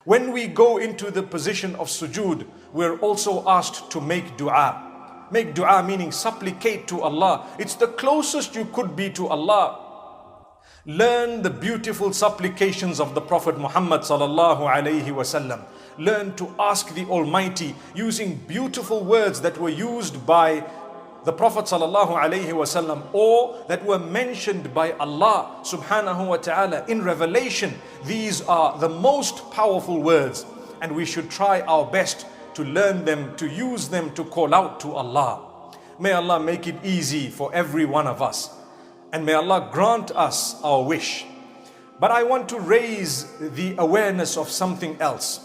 When we go into the position of sujood, we're also asked to make dua. Make dua meaning supplicate to Allah. It's the closest you could be to Allah. Learn the beautiful supplications of the Prophet Muhammad sallallahu alaihi wasallam. Learn to ask the Almighty using beautiful words that were used by the Prophet sallallahu alaihi wasallam, or that were mentioned by Allah subhanahu wa ta'ala in revelation. These are the most powerful words, and we should try our best to learn them, to use them to call out to Allah. May Allah make it easy for every one of us, and may Allah grant us our wish. But I want to raise the awareness of something else.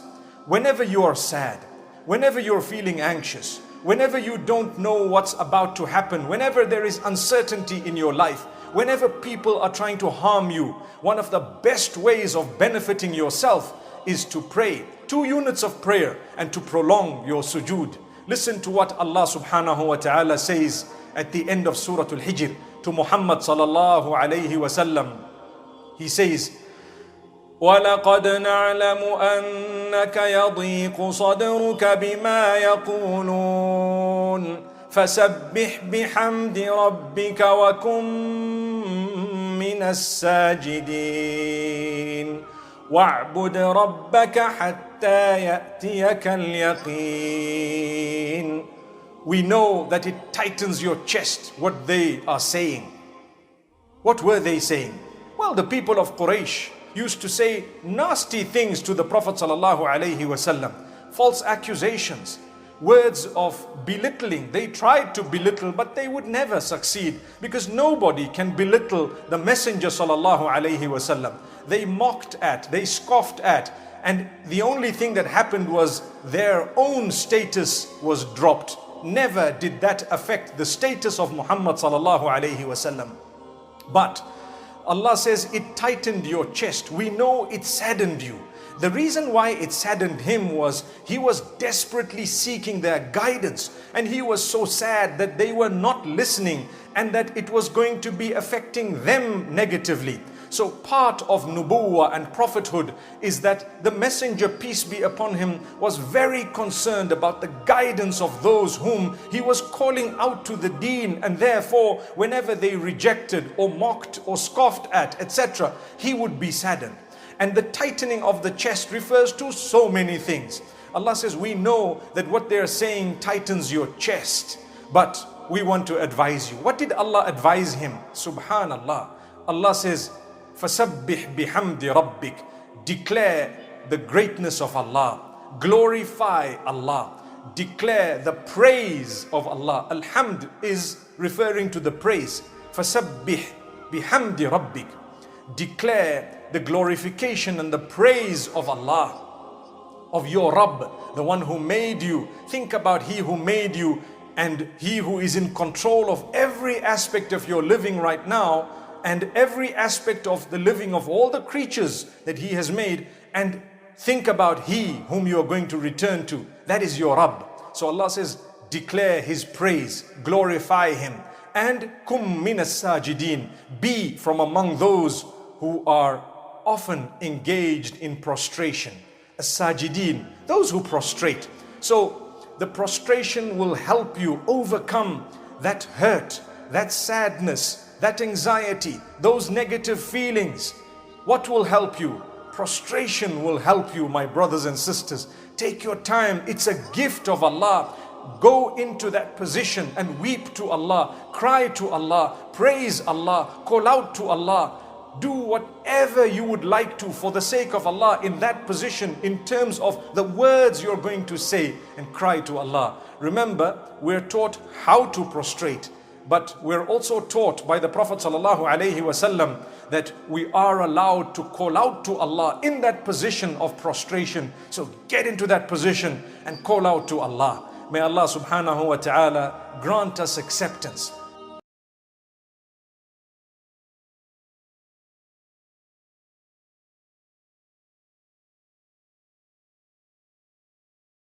Whenever you are sad, whenever you're feeling anxious, whenever you don't know what's about to happen, whenever there is uncertainty in your life, whenever people are trying to harm you, one of the best ways of benefiting yourself is to pray 2 units of prayer and to prolong your sujood. Listen to what Allah subhanahu wa ta'ala says at the end of Surah Al-Hijr to Muhammad sallallahu alayhi wasallam. He says, وَلَقَدْ نَعْلَمُ أَنَّكَ يَضِيقُ صَدْرُكَ بِمَا يَقُولُونَ فَسَبِّحْ بِحَمْدِ رَبِّكَ وَكُن مِّنَ السَّاجِدِينَ وَاعْبُدْ رَبَّكَ حَتَّى يَأْتِيَكَ الْيَقِينُ. We know that it tightens your chest what they are saying. What were they saying? Well, the people of Quraysh used to say nasty things to the Prophet sallallahu alaihi wasallam, false accusations, words of belittling. They tried to belittle, but they would never succeed, because nobody can belittle the Messenger sallallahu alaihi wasallam. They mocked at, they scoffed at, and the only thing that happened was their own status was dropped. Never did that affect the status of Muhammad sallallahu alaihi wasallam. But Allah says it tightened your chest. We know it saddened you. The reason why it saddened him was he was desperately seeking their guidance, and he was so sad that they were not listening and that it was going to be affecting them negatively. So part of nubuwwah and prophethood is that the messenger, peace be upon him, was very concerned about the guidance of those whom he was calling out to the deen, and therefore whenever they rejected or mocked or scoffed at, etc., he would be saddened. And the tightening of the chest refers to so many things. Allah says, we know that what they are saying tightens your chest, but we want to advise you. What did Allah advise him? Subhanallah. Allah says, فَسَبِّحْ بِحَمْدِ رَبِّكَ. Declare the greatness of Allah. Glorify Allah. Declare the praise of Allah. Alhamd is referring to the praise. فَسَبِّحْ بِحَمْدِ رَبِّكَ. Declare the glorification and the praise of Allah, of your Rabb, the one who made you. Think about He who made you and He who is in control of every aspect of your living right now, and every aspect of the living of all the creatures that He has made. And think about He whom you are going to return to. That is your Rabb. So Allah says, declare His praise, glorify Him, and kum minas sajidin, be from among those who are often engaged in prostration. As-sajidin, those who prostrate. So the prostration will help you overcome that hurt, that sadness, that anxiety, those negative feelings. What will help you? Prostration will help you, my brothers and sisters. Take your time. It's a gift of Allah. Go into that position and weep to Allah, cry to Allah, praise Allah, call out to Allah. Do whatever you would like to for the sake of Allah in that position, in terms of the words you're going to say, and cry to Allah. Remember, we're taught how to prostrate, but we're also taught by the Prophet ﷺ that we are allowed to call out to Allah in that position of prostration. So get into that position and call out to Allah. May Allah subhanahu wa ta'ala grant us acceptance.